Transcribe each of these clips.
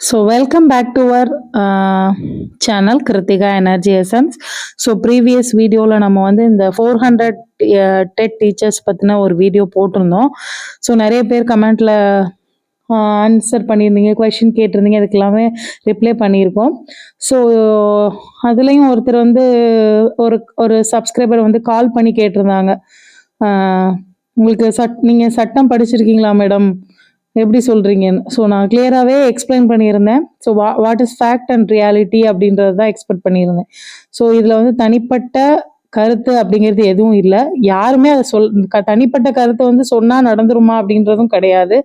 So welcome back to our channel Kritika Energy Essence. So previous வீடியோவில் நம்ம வந்து இந்த 400 டெட் டீச்சர்ஸ் பற்றின ஒரு வீடியோ போட்டிருந்தோம். ஸோ நிறைய பேர் கமெண்ட்டில் ஆன்சர் பண்ணியிருந்தீங்க, கொஷின் கேட்டிருந்தீங்க, அதுக்கெல்லாமே ரிப்ளை பண்ணியிருக்கோம். ஸோ அதுலேயும் ஒருத்தர் வந்து ஒரு ஒரு சப்ஸ்கிரைபர் வந்து கால் பண்ணி கேட்டிருந்தாங்க, உங்களுக்கு நீங்கள் சட்டம் படிச்சிருக்கீங்களா மேடம், எப்படி சொல்கிறீங்கன்னு. ஸோ நான் கிளியராகவே எக்ஸ்பிளைன் பண்ணியிருந்தேன். So what is fact and reality அப்படின்றது தான் எக்ஸ்பெக்ட் பண்ணியிருந்தேன். ஸோ இதில் வந்து தனிப்பட்ட கருத்து அப்படிங்கிறது எதுவும் இல்லை. யாருமே அதை தனிப்பட்ட கருத்தை வந்து சொன்னால் நடந்துருமா அப்படின்றதும் கிடையாது.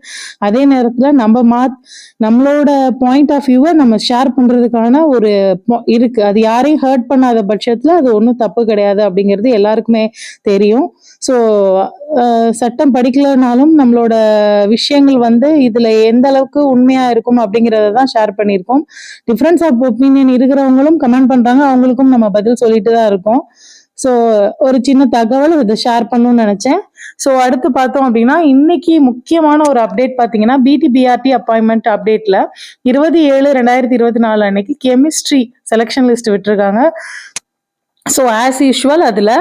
அதே நேரத்தில் நம்மளோட பாயிண்ட் ஆஃப் வியூவை நம்ம ஷேர் பண்ணுறதுக்கான ஒரு இருக்குது. அது யாரையும் ஹர்ட் பண்ணாத பட்சத்தில் அது ஒன்றும் தப்பு கிடையாது அப்படிங்கிறது எல்லாருக்குமே தெரியும். ஸோ சட்டம் படிக்கலனாலும் நம்மளோட விஷயங்கள் வந்து இதில் எந்த அளவுக்கு உண்மையாக இருக்கும் அப்படிங்கிறத தான் ஷேர் பண்ணியிருக்கோம். டிஃப்ரென்ஸ் ஆஃப் ஒப்பீனியன் இருக்கிறவங்களும் கமெண்ட் பண்ணுறாங்க, அவங்களுக்கும் நம்ம பதில் சொல்லிட்டு தான் இருக்கோம். ஸோ ஒரு சின்ன தகவல் இதை ஷேர் பண்ணணும்னு நினச்சேன். ஸோ அடுத்து பார்த்தோம் அப்படின்னா, இன்னைக்கு முக்கியமான ஒரு அப்டேட் பார்த்தீங்கன்னா, பிடிபிஆர்டி அப்பாயின்மெண்ட் அப்டேட்டில் 27/2024 அன்னைக்கு கெமிஸ்ட்ரி செலெக்ஷன் லிஸ்ட் விட்டுருக்காங்க. ஸோ ஆஸ் யூஷுவல் அதில்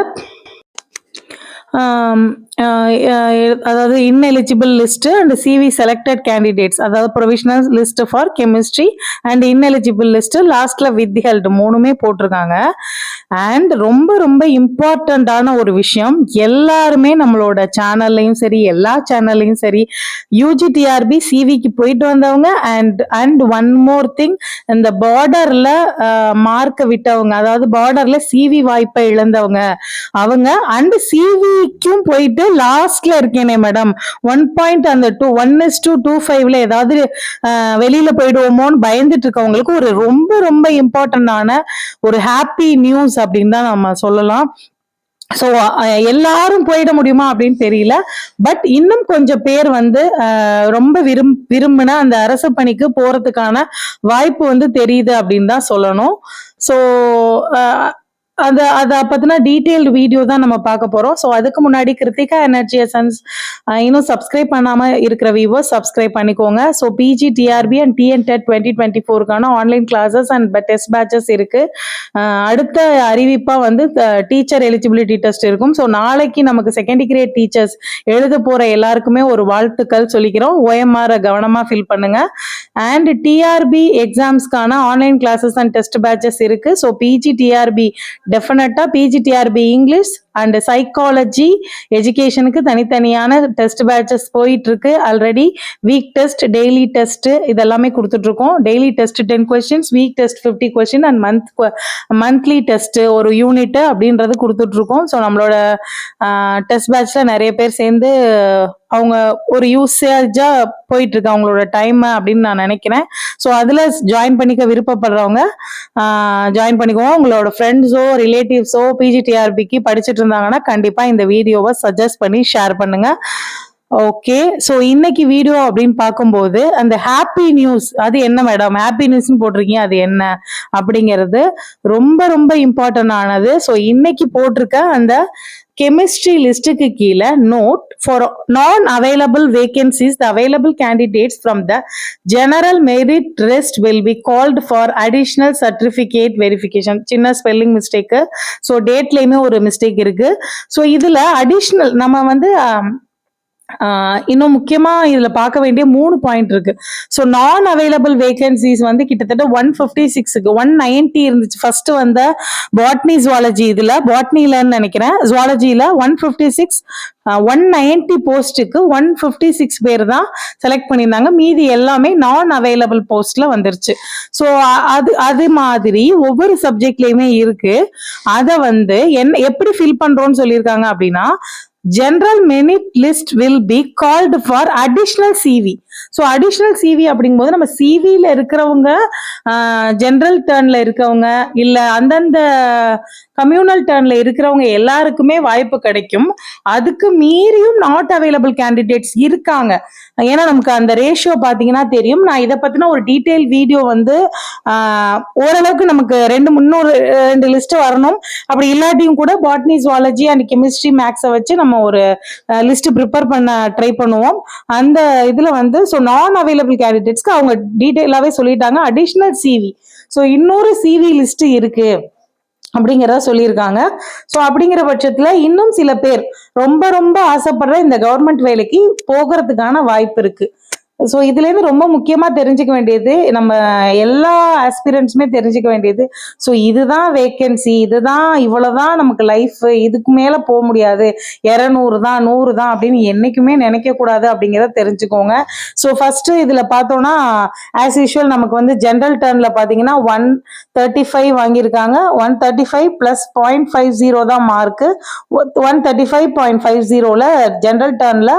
அதாவது ineligible list and CV selected candidates, அதாவது provisional list for chemistry and ineligible list லாஸ்ட்ல வித்ஹெல்ட் மூணுமே போட்டிருக்காங்க. அண்ட் ரொம்ப ரொம்ப இம்பார்ட்டண்டான ஒரு விஷயம், எல்லாருமே நம்மளோட சேனல்லையும் சரி, எல்லா சேனல்லையும் சரி, யூஜிடிஆர்பி சிவிக்கு போயிட்டு வந்தவங்க அண்ட் ஒன் மோர் திங், இந்த பார்டர்ல மார்க்கை விட்டவங்க, அதாவது பார்டர்ல சிவி வாய்ப்பை இழந்தவங்க அவங்க, அண்ட் சிவிக்கும் போயிட்டு லாஸ்ட்ல இருக்கேனே மேடம் 1.1:25 ஏதாவது வெளியில போயிடுவோமோன்னு பயந்துட்டு இருக்கவங்களுக்கு ஒரு ரொம்ப ரொம்ப இம்பார்ட்டன்டான ஒரு ஹாப்பி நியூஸ் அப்படின்னு தான் நம்ம சொல்லலாம். ஸோ எல்லாரும் போயிட முடியுமா அப்படின்னு தெரியல. பட் இன்னும் கொஞ்சம் பேர் வந்து ரொம்ப விரும்பின அந்த அரசு பணிக்கு போறதுக்கான வாய்ப்பு வந்து தெரியுது அப்படின்னு தான் சொல்லணும். ஸோ அதை பத்தின டீடைல்டு வீடியோ தான் நம்ம பார்க்க போறோம். ஸோ அதுக்கு முன்னாடி கிருத்திகா எனர்ஜி எசன்ஸ் இன்னும் சப்ஸ்கிரைப் பண்ணாம இருக்கிற வியூவர்ஸ் சப்ஸ்கிரைப் பண்ணிக்கோங்க. So PG TRB and TNTET 2024 online classes and test batches இருக்கு. அடுத்த அறிவிப்பா வந்து டீச்சர் எலிஜிபிலிட்டி டெஸ்ட் இருக்கும். ஸோ நாளைக்கு நமக்கு செகண்ட் கிரேட் டீச்சர்ஸ் எழுத போற எல்லாருக்குமே ஒரு வாழ்த்துக்கள் சொல்லிக்கிறோம். OMR கவனமா ஃபில் பண்ணுங்க. அண்ட் டிஆர்பி எக்ஸாம்ஸ்க்கான online classes and test batches இருக்கு. So PG TRB definitely PG TRB English and psychology எஜுகேஷனுக்கு தனித்தனியான டெஸ்ட் பேட்சஸ் போயிட்டு இருக்கு. Already week test, daily test இதெல்லாமே கொடுத்துட்டு இருக்கோம். Daily test 10 questions, week test 50 questions and monthly test ஒரு யூனிட் அப்படின்றது கொடுத்துட்டு இருக்கோம். ஸோ நம்மளோட டெஸ்ட் பேட்ச்ல நிறைய பேர் சேர்ந்து அவங்க ஒரு யூசேஜா போயிட்டு இருக்கு அவங்களோட டைம் அப்படின்னு நான் நினைக்கிறேன். ஸோ அதுல ஜாயின் பண்ணிக்க விருப்பப்படுறவங்க ஜாயின் பண்ணிக்கோங்க. உங்களோட ஃப்ரெண்ட்ஸோ ரிலேட்டிவ்ஸோ பிஜிடிஆர்பிக்கு படிச்சுட்டு இருந்தாங்கன்னா கண்டிப்பா இந்த வீடியோவை சஜஸ்ட் பண்ணி ஷேர் பண்ணுங்க. ஓகே, ஸோ இன்னைக்கு வீடியோ அப்படின்னு பார்க்கும்போது அந்த ஹாப்பி நியூஸ், அது என்ன மேடம் ஹாப்பி நியூஸ்ன்னு போட்டிருக்கீங்க, அது என்ன அப்படிங்கிறது ரொம்ப ரொம்ப இம்பார்ட்டன்ட் ஆனது. ஸோ இன்னைக்கு போட்டிருக்க அந்த கெமிஸ்ட்ரி லிஸ்டுக்கு கீழே நோட் ஃபார் நான் available vacancies, the available candidates from the general merit list will be called for additional certificate verification. சின்ன ஸ்பெல்லிங் மிஸ்டேக்கு, ஸோ டேட்லேயுமே ஒரு மிஸ்டேக் இருக்கு. ஸோ இதுல அடிஷ்னல் நம்ம வந்து இன்னும் முக்கியமா இதுல பார்க்க வேண்டிய 3 பாயிண்ட் இருக்கு. ஸோ நான் அவைலபிள் வேகன்சிஸ் வந்து கிட்டத்தட்ட 156க்கு 190 இருந்துச்சு ஃபர்ஸ்ட் வந்த பாட்னி ஜுவாலஜி, இதுல பாட்னிலன்னு நினைக்கிறேன், ஜுவாலஜியில 156, 190 போஸ்ட்டுக்கு 156 பேர் தான் செலக்ட் பண்ணியிருந்தாங்க. மீதி எல்லாமே நான் அவைலபிள் போஸ்ட்ல வந்துருச்சு. ஸோ அது மாதிரி ஒவ்வொரு சப்ஜெக்ட்லயுமே இருக்கு. அதை வந்து எப்படி ஃபில் பண்றோம்னு சொல்லியிருக்காங்க அப்படின்னா, general merit list will be called for additional CV. So additional CV அப்படிங்கும்போது நம்ம சிவியில் இருக்கிறவங்க, ஜென்ரல் டர்ன்ல இருக்கவங்க, இல்லை அந்தந்த கம்யூனல் டர்ன்ல இருக்கிறவங்க எல்லாருக்குமே வாய்ப்பு கிடைக்கும். அதுக்கு மீறியும் நாட் அவைலபிள் கேண்டிடேட்ஸ் இருக்காங்க. ஏன்னா நமக்கு அந்த ரேஷியோ பார்த்தீங்கன்னா தெரியும். நான் இதை பற்றின ஒரு டீட்டெயில் வீடியோ வந்து ஓரளவுக்கு நமக்கு இன்னொரு 2 லிஸ்ட் வரணும். அப்படி இல்லாட்டியும் கூட பாட்னி ஜுவாலஜி அண்ட் கெமிஸ்ட்ரி மேக்ஸை வச்சு நம்ம ஒரு லிஸ்ட் ப்ரிப்பேர் பண்ண ட்ரை பண்ணுவோம். அந்த இதில் வந்து ஸோ நான் அவைலபிள் கேண்டிடேட்ஸ்க்கு அவங்க டீட்டெயிலாகவே சொல்லிட்டாங்க அடிஷ்னல் சிவி. ஸோ இன்னொரு சிவி லிஸ்ட் இருக்கு அப்படிங்கிறத சொல்லியிருக்காங்க. ஸோ அப்படிங்கிற பட்சத்துல இன்னும் சில பேர் ரொம்ப ரொம்ப ஆசைப்படுற இந்த கவர்மெண்ட் வேலைக்கு போகிறதுக்கான வாய்ப்பு இருக்கு. ஸோ இதுலேருந்து ரொம்ப முக்கியமா தெரிஞ்சுக்க வேண்டியது, நம்ம எல்லா ஆஸ்பிரன்ஸுமே தெரிஞ்சுக்க வேண்டியது, ஸோ இதுதான் வேக்கன்சி, இதுதான் இவ்வளவுதான் நமக்கு லைஃப், இதுக்கு மேல போக முடியாது, 200 தான் 100 தான் அப்படின்னு என்னைக்குமே நினைக்க கூடாது அப்படிங்கிறத தெரிஞ்சுக்கோங்க. ஸோ ஃபர்ஸ்ட் இதுல பார்த்தோம்னா ஆஸ் யூஷுவல் நமக்கு வந்து ஜென்ரல் டர்ன்ல பாத்தீங்கன்னா 135 வாங்கியிருக்காங்க. 135 பிளஸ் 0.50 தான் மார்க்கு. 135.50ல ஜென்ரல் டர்ன்ல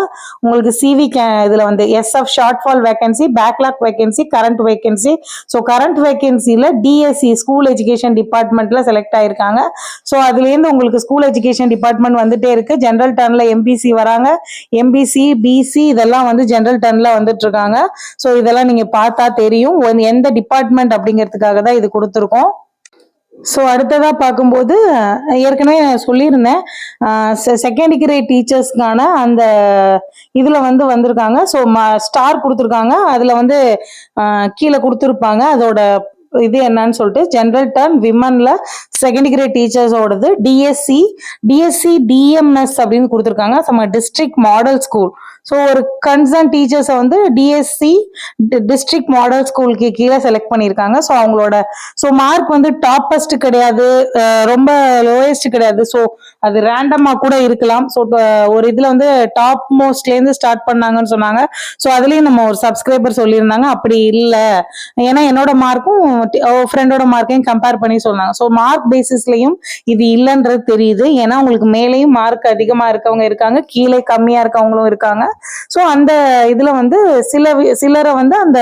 உங்களுக்கு சிவி இதுல வந்து SF short fall vacancy, backlog vacancy, current vacancy. So current வேகன்சியில் டிஎஸ்சி ஸ்கூல் எஜுகேஷன் டிபார்ட்மெண்ட்ல செலக்ட் ஆயிருக்காங்க. ஸோ அதுலேருந்து உங்களுக்கு ஸ்கூல் எஜுகேஷன் டிபார்ட்மெண்ட் வந்துட்டே இருக்கு. ஜென்ரல் டர்ன்ல எம்பிசி வராங்க, எம்பிசி பிசி இதெல்லாம் வந்து ஜென்ரல் டர்ன்ல வந்துட்டு இருக்காங்க. ஸோ இதெல்லாம் நீங்க பார்த்தா தெரியும் எந்த டிபார்ட்மெண்ட் அப்படிங்கிறதுக்காக தான் இது கொடுத்துருக்கோம். ஸோ அடுத்ததா பார்க்கும்போது ஏற்கனவே சொல்லியிருந்தேன் செகண்ட் டிகிரி டீச்சர்ஸ்க்கான அந்த இதுல வந்து வந்திருக்காங்க. ஸோ ஸ்டார் கொடுத்துருக்காங்க, அதுல வந்து கீழே கொடுத்துருப்பாங்க அதோட இது என்னன்னு சொல்லிட்டு. ஜென்ரல் டர்ன் விமன்ல செகண்ட் டிகிரி டீச்சர்ஸோடது டிஎஸ்சி டிஎம்எஸ் அப்படின்னு கொடுத்துருக்காங்க. நம்ம டிஸ்ட்ரிக்ட் மாடல் ஸ்கூல். ஸோ ஒரு கன்சர்ன் டீச்சர்ஸை வந்து டிஎஸ்சி டிஸ்ட்ரிக்ட் மாடல் ஸ்கூலுக்கு கீழே செலக்ட் பண்ணியிருக்காங்க. ஸோ அவங்களோட மார்க் வந்து டாப்பஸ்ட் கிடையாது, ரொம்ப லோயஸ்ட் கிடையாது. ஸோ அது ரேண்டமா கூட இருக்கலாம். ஸோ ஒரு இதுல வந்து டாப் மோஸ்ட்லேருந்து ஸ்டார்ட் பண்ணாங்கன்னு சொன்னாங்க. ஸோ அதுலயும் நம்ம ஒரு சப்ஸ்கிரைபர் சொல்லியிருந்தாங்க அப்படி இல்லை, ஏன்னா என்னோட மார்க்கும் ஃப்ரெண்டோட மார்க்கையும் கம்பேர் பண்ணி சொன்னாங்க. ஸோ மார்க் பேசிஸ்லயும் இது இல்லைன்றது தெரியுது. ஏன்னா உங்களுக்கு மேலேயும் மார்க் அதிகமா இருக்கவங்க இருக்காங்க, கீழே கம்மியா இருக்கவங்களும் இருக்காங்க. ஸோ அந்த இதுல வந்து சிலரை வந்து அந்த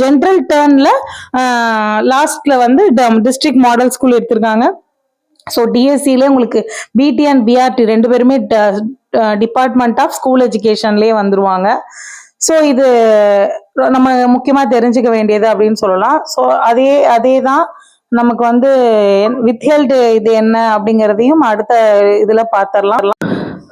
ஜென்ரல் டர்ன்ல லாஸ்ட்ல வந்து டிஸ்ட்ரிக்ட் மாடல் ஸ்கூல் எடுத்திருக்காங்க. ஸோ டிஎஸ்சிலே உங்களுக்கு பிடி அண்ட் பிஆர்டி ரெண்டு பேருமே டிபார்ட்மெண்ட் ஆஃப் ஸ்கூல் எஜுகேஷன்லேயே வந்துருவாங்க. ஸோ இது நம்ம முக்கியமா தெரிஞ்சுக்க வேண்டியது அப்படின்னு சொல்லலாம். ஸோ அதே தான் நமக்கு வந்து வித்ஹெல்டு இது என்ன அப்படிங்கிறதையும் அடுத்த இதுல பார்த்துடலாம்.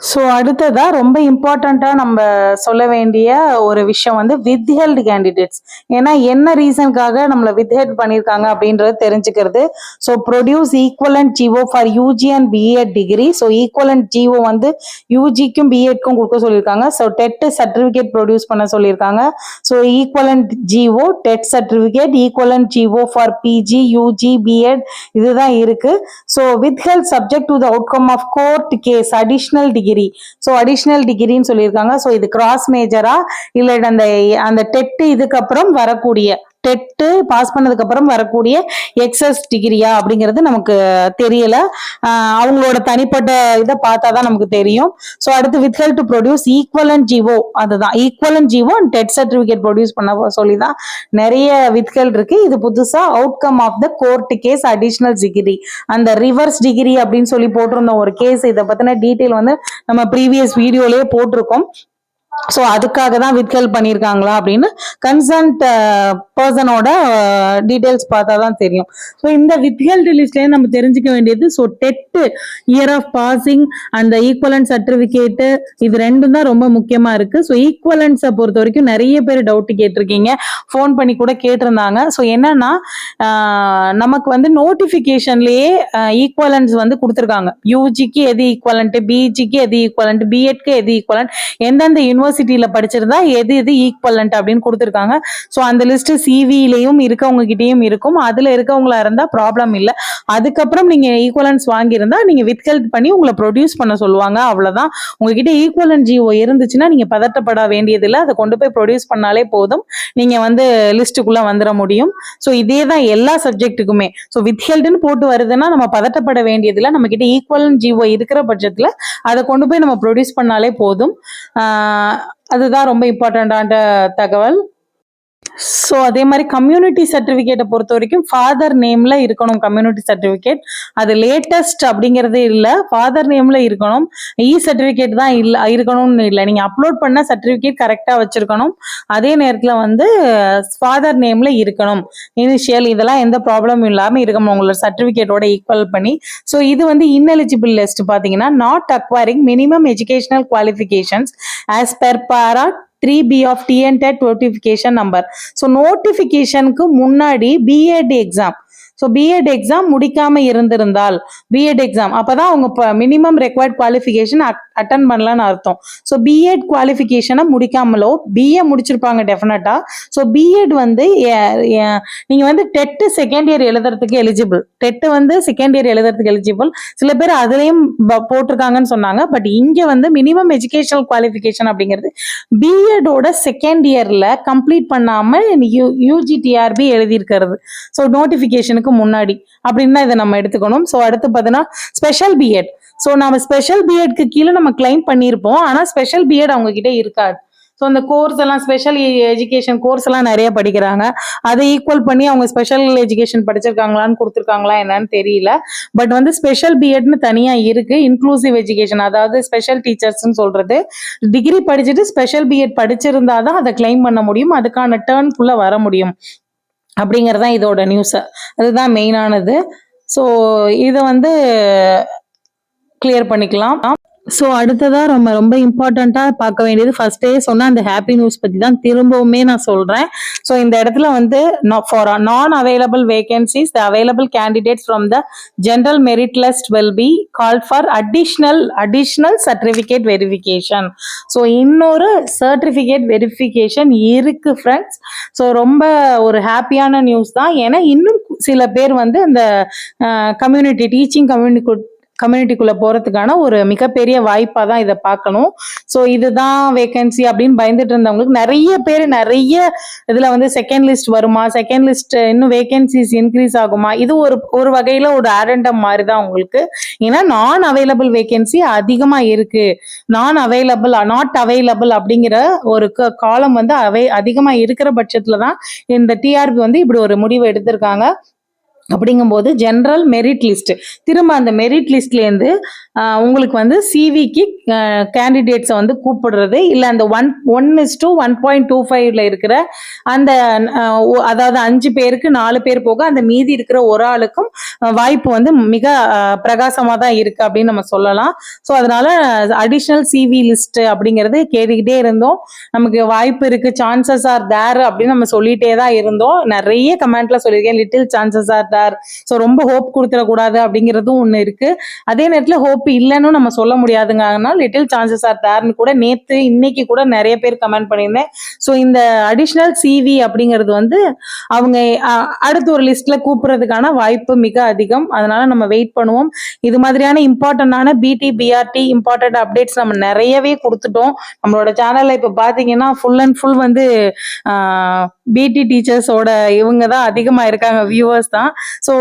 ஸோ அடுத்ததா ரொம்ப இம்பார்ட்டண்ட்டா நம்ம சொல்ல வேண்டிய ஒரு விஷயம் வந்து வித்ஹெல்டு கேண்டிடேட்ஸ். ஏன்னா என்ன ரீசனுக்காக நம்மளை வித்ஹெல்ட் பண்ணியிருக்காங்க அப்படின்றது தெரிஞ்சுக்கிறது. So produce equivalent GO for UG and BEd degree. So equivalent GO வந்து யூஜிக்கும் பிஎட்க்கும் கொடுக்க சொல்லியிருக்காங்க. ஸோ டெட் சர்டிஃபிகேட் ப்ரொடியூஸ் பண்ண சொல்லியிருக்காங்க. So equivalent GO, TET certificate, equivalent GO for PG, UG, BEd இதுதான் இருக்கு. So withheld subject to the outcome of court case additional degree. So additional டிகிரின்னு சொல்லியிருக்காங்க. ஸோ இது கிராஸ் மேஜரா இல்லை அந்த டெட் இதுக்கு அப்புறம் வரக்கூடிய டெட்டு பாஸ் பண்ணதுக்கு அப்புறம் வரக்கூடிய எக்ஸஸ் டிகிரியா அப்படிங்கிறது நமக்கு தெரியல. அவங்களோட தனிப்பட்ட இதை பார்த்தாதான் நமக்கு தெரியும். ஸோ அடுத்து withheld to produce equivalent GO, அதுதான் equivalent GO and TET certificate produce பண்ண சொல்லிதான் நிறைய வித்ஹெல்ட் இருக்கு. இது புதுசா outcome of the court case additional degree, அந்த ரிவர்ஸ் டிகிரி அப்படின்னு சொல்லி போட்டிருந்தோம் ஒரு கேஸ். இதை பத்தின டீட்டெயில் வந்து நம்ம ப்ரீவியஸ் வீடியோலயே போட்டிருக்கோம். ஸோ அதுக்காக தான் வித்ஹெல்ட் பண்ணியிருக்காங்களா அப்படின்னு கன்சர்ன்ட் பர்சனோட டீட்டெயில்ஸ் பார்த்தா தான் தெரியும். ஸோ இந்த வித்ஹெல்ட் லிஸ்ட்லேயே நம்ம தெரிஞ்சுக்க வேண்டியது so TET year of passing அந்த ஈக்குவலன்ட் சர்டிஃபிகேட்டு இது ரெண்டும் தான் ரொம்ப முக்கியமாக இருக்கு. ஸோ ஈக்குவலன்ஸை பொறுத்த வரைக்கும் நிறைய பேர் டவுட் கேட்டிருக்கீங்க, ஃபோன் பண்ணி கூட கேட்டிருந்தாங்க. ஸோ என்னன்னா நமக்கு வந்து நோட்டிஃபிகேஷன்லேயே ஈக்குவலன்ஸ் வந்து கொடுத்துருக்காங்க. யூஜிக்கு எது ஈக்குவலண்ட், பிஜிக்கு எது ஈக்குவலண்ட், பிஎட்க்கு எது ஈக்குவலண்ட், எந்தெந்த யூனிவர்சிட்டியில படிச்சிருந்தா எது ஈக்குவலண்ட் அப்படின்னு கொடுத்துருக்காங்க. ஸோ அந்த லிஸ்ட் சிவிலையும் இருக்கவங்க கிட்டயும் இருக்கும். அதுல இருக்கவங்களா இருந்தா ப்ராப்ளம் இல்லை. அதுக்கப்புறம் நீங்க ஈக்குவலன்ஸ் வாங்கியிருந்தா நீங்க வித்ஹெல்ட் பண்ணி உங்களை ப்ரொடியூஸ் பண்ண சொல்லுவாங்க. அவ்வளவுதான். உங்ககிட்ட ஈக்குவலன்ட் ஜிஓ இருந்துச்சுன்னா நீங்க பதட்டப்பட வேண்டியதில்லை, அதை கொண்டு போய் ப்ரொடியூஸ் பண்ணாலே போதும், நீங்க வந்து லிஸ்ட்டுக்குள்ள வந்துட முடியும். ஸோ இதே தான் எல்லா சப்ஜெக்ட்டுக்குமே. ஸோ வித்ஹெல்ட்னு போட்டு வருதுன்னா நம்ம பதட்டப்பட வேண்டியதில்லை. நம்ம கிட்ட ஈக்குவலன்ட் ஜிஓ இருக்கிற பட்சத்துல அதை கொண்டு போய் நம்ம ப்ரொடியூஸ் பண்ணாலே போதும். அதுதான் ரொம்ப இம்பார்ட்டண்டான தகவல். ஸோ அதே மாதிரி கம்யூனிட்டி சர்டிஃபிகேட்டை பொறுத்த வரைக்கும் ஃபாதர் நேம்ல இருக்கணும். கம்யூனிட்டி சர்டிஃபிகேட் அது லேட்டஸ்ட் அப்படிங்கிறதே இல்லை, ஃபாதர் நேம்ல இருக்கணும். சர்டிஃபிகேட் தான் இல்லை இருக்கணும்னு இல்லை, நீங்க அப்லோட் பண்ண சர்டிஃபிகேட் கரெக்டா வச்சிருக்கணும். அதே நேரத்தில் வந்து ஃபாதர் நேம்ல இருக்கணும். இனிஷியல் இதெல்லாம் எந்த ப்ராப்ளமும் இல்லாமல் இருக்கணும் உங்களோட சர்டிஃபிகேட்டோட ஈக்குவல் பண்ணி. ஸோ இது வந்து இன்எலிஜிபிள் லிஸ்ட் பார்த்தீங்கன்னா not acquiring minimum educational qualifications as per para 3B of TNTET notification number. So நோட்டிஃபிகேஷனுக்கு முன்னாடி BEd exam, so BEd exam முடிக்காம இருந்திருந்தால், பிஎட் எக்ஸாம் அப்பதான் அவங்க மினிமம் ரெக்வயர்ட் குவாலிஃபிகேஷன் அட்டன் பண்ணலான்னு அர்த்தம். ஸோ பிஎட் குவாலிஃபிகேஷனை முடிக்காமலோ பிஏ முடிச்சிருப்பாங்க டெஃபினட்டா. ஸோ பிஎட் வந்து நீங்க வந்து டெட் செகண்ட் இயர் எழுதுறதுக்கு எலிஜிபிள், டெட் வந்து செகண்ட் இயர் எழுதுறதுக்கு எலிஜிபிள். சில பேர் அதுலயும் போட்டிருக்காங்கன்னு சொன்னாங்க. பட் இங்க வந்து மினிமம் எஜுகேஷனல் குவாலிஃபிகேஷன் அப்படிங்கிறது பிஎடோட செகண்ட் இயர்ல கம்ப்ளீட் பண்ணாம யூஜிடிஆர்பி எழுதியிருக்கிறது. ஸோ நோட்டிஃபிகேஷனுக்கு முன்னாடி அப்படின்னு தான் இதை நம்ம எடுத்துக்கணும். ஸோ அடுத்து பார்த்தீங்கன்னா ஸ்பெஷல் பிஎட். ஸோ நம்ம ஸ்பெஷல் பிஎட்க்கு கீழே நம்ம கிளைம் பண்ணியிருப்போம், ஆனால் ஸ்பெஷல் பிஎட் அவங்க கிட்ட இருக்காது. ஸோ அந்த கோர்ஸ் எல்லாம் ஸ்பெஷல் எஜுகேஷன் கோர்ஸ் எல்லாம் நிறைய படிக்கிறாங்க. அதை ஈக்குவல் பண்ணி அவங்க ஸ்பெஷல் எஜுகேஷன் படிச்சிருக்காங்களான்னு கொடுத்துருக்காங்களா என்னன்னு தெரியல. பட் வந்து ஸ்பெஷல் பிஎட்னு தனியா இருக்கு. இன்க்ளூசிவ் எஜுகேஷன், அதாவது ஸ்பெஷல் டீச்சர்ஸ்ன்னு சொல்றது, டிகிரி படிச்சுட்டு ஸ்பெஷல் பிஎட் படிச்சிருந்தாதான் அதை கிளைம் பண்ண முடியும், அதுக்கான டேர்னுக்குள்ள வர முடியும் அப்படிங்கறதான் இதோட நியூஸ். அதுதான் மெயினானது. ஸோ இதை வந்து கிளியர் பண்ணிக்கலாம். ஸோ அடுத்ததா ரொம்ப ரொம்ப இம்பார்ட்டண்டா பார்க்க வேண்டியது, ஃபர்ஸ்டே சொன்ன அந்த ஹாப்பி நியூஸ் பத்தி தான் திரும்பவுமே நான் சொல்றேன். ஸோ இந்த இடத்துல வந்து ஃபார் நான் available vacancies the available candidates from the general merit list will be called for additional certificate verification. So இன்னொரு சர்டிஃபிகேட் வெரிஃபிகேஷன் இருக்கு ஃப்ரெண்ட்ஸ். ஸோ ரொம்ப ஒரு ஹாப்பியான நியூஸ் தான். ஏன்னா இன்னும் சில பேர் வந்து அந்த கம்யூனிட்டி டீச்சிங் கம்யூனிட்டிக்குள்ள போறதுக்கான ஒரு மிகப்பெரிய வாய்ப்பா தான் இதை பார்க்கணும். ஸோ இதுதான் வேகன்சி அப்படின்னு பயந்துட்டு இருந்தவங்களுக்கு நிறைய இதுல வந்து செகண்ட் லிஸ்ட் வருமா, செகண்ட் லிஸ்ட் இன்னும் வேகன்சிஸ் இன்க்ரீஸ் ஆகுமா, இது ஒரு வகையில ஒரு ஆரண்டம் மாதிரி தான் உங்களுக்கு. ஏன்னா நான் அவைலபிள் வேகன்சி அதிகமா இருக்கு, நாட் அவைலபிள் அப்படிங்கிற ஒரு காலம் வந்து அதிகமா இருக்கிற பட்சத்துல தான் இந்த டிஆர்பி வந்து இப்படி ஒரு முடிவு எடுத்திருக்காங்க. அப்படிங்கும்போது ஜென்ரல் மெரிட் லிஸ்ட், திரும்ப அந்த மெரிட் லிஸ்ட்லேருந்து உங்களுக்கு வந்து சிவிக்கு கேண்டிடேட்ஸை வந்து கூப்பிடுறது, இல்லை அந்த 1:1.25 இருக்கிற அந்த அதாவது 5 பேருக்கு 4 பேர் போக அந்த மீதி இருக்கிற ஒரு ஆளுக்கும் வாய்ப்பு வந்து மிக பிரகாசமாக தான் இருக்கு அப்படின்னு நம்ம சொல்லலாம். ஸோ அதனால அடிஷ்னல் சிவி லிஸ்ட் அப்படிங்கிறது கேட்டுக்கிட்டே இருந்தோம். நமக்கு வாய்ப்பு இருக்கு, சான்சஸ் ஆர் தேர் அப்படின்னு நம்ம சொல்லிட்டே தான் இருந்தோம். நிறைய கமெண்ட்ல சொல்லியிருக்கேன், little chances are there. So ரொம்ப ஹோப் கொடுத்துடக்கூடாது அப்படிங்கிறதும் ஒன்று இருக்கு. அதே நேரத்தில் ஹோப் இல்லைன்னு நம்ம சொல்ல முடியாதுங்க. அதனால லிட்டில் சான்சஸ் ஆர் தேர்னு கூட நேற்று இன்னைக்கு கூட நிறைய பேர் கமெண்ட் பண்ணியிருந்தேன். ஸோ இந்த அடிஷ்னல் சிவி அப்படிங்கிறது வந்து அவங்க அடுத்த ஒரு லிஸ்ட்ல கூப்பிடுறதுக்கான வாய்ப்பு மிக அதிகம். அதனால நம்ம வெயிட் பண்ணுவோம். இது மாதிரியான இம்பார்ட்டன்டான பிடி பிஆர்டி இம்பார்ட்டன்ட் அப்டேட்ஸ் நம்ம நிறையவே கொடுத்துட்டோம் நம்மளோட சேனல்ல. இப்போ பாத்தீங்கன்னா ஃபுல் அண்ட் ஃபுல் வந்து பிடி டீச்சர்ஸோட இவங்க தான் அதிகமா இருக்காங்க, வியூவர்ஸ் தான். ஸோ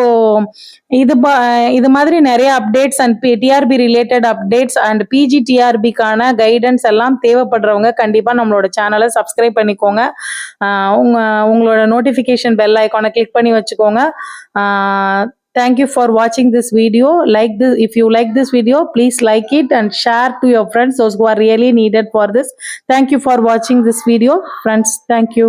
இது மாதிரி நிறைய updates and TRB related updates and PG டிஆர்பிக்கான கைடன்ஸ் எல்லாம் தேவைப்படுறவங்க கண்டிப்பா நம்மளோட சேனலை சப்ஸ்கிரைப் பண்ணிக்கோங்க. உங்களோட நோட்டிஃபிகேஷன் பெல் ஐக்கானை கிளிக் பண்ணி வச்சுக்கோங்க. Thank you for watching this video. If you like this video, please like it and share to your friends, those who are really needed for this. Thank you for watching this video, friends. Thank you.